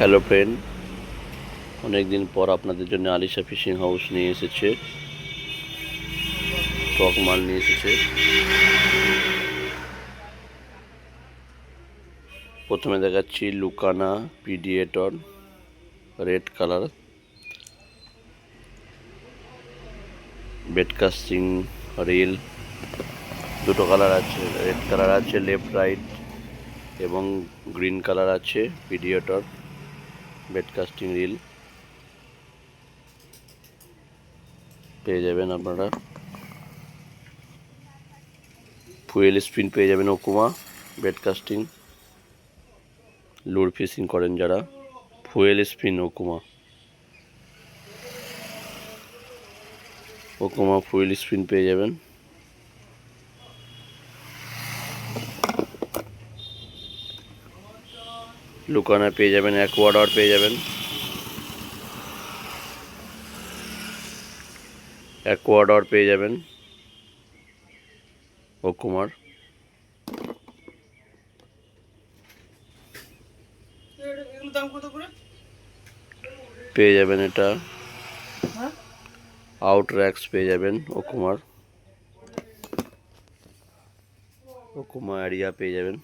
Hello friend, অনেকদিন পর আপনাদের জন্য আলিশা ফিশিং হাউস নিয়ে এসেছে, টক মাল নিয়ে এসেছে। প্রথমে দেখাচ্ছি লুকানা পিডিয়েটর রেড কালার, বেডকাস্টিং রিল দুটো কালার আছে, রেড কালার আছে লেফট রাইট এবং গ্রিন কালার আছে পিডিয়েটর বেডকাস্টিং রিল পেয়ে যাবেন আপনারা। ফুয়েল স্পিন পেয়ে যাবেন ওকুমা বেডকাস্টিং, লুর ফিশিং করেন যারা, ফুয়েল স্পিন ওকুমা ফুয়েল স্পিন পেয়ে যাবেন। লুকানা পেয়ে যাবেন, অ্যাকোয়াডর পেয়ে যাবেন, ওকুমার পেয়ে যাবেন, এটা আউটর্যাক্স পেয়ে যাবেন, ওকুমা এরিয়া পেয়ে যাবেন।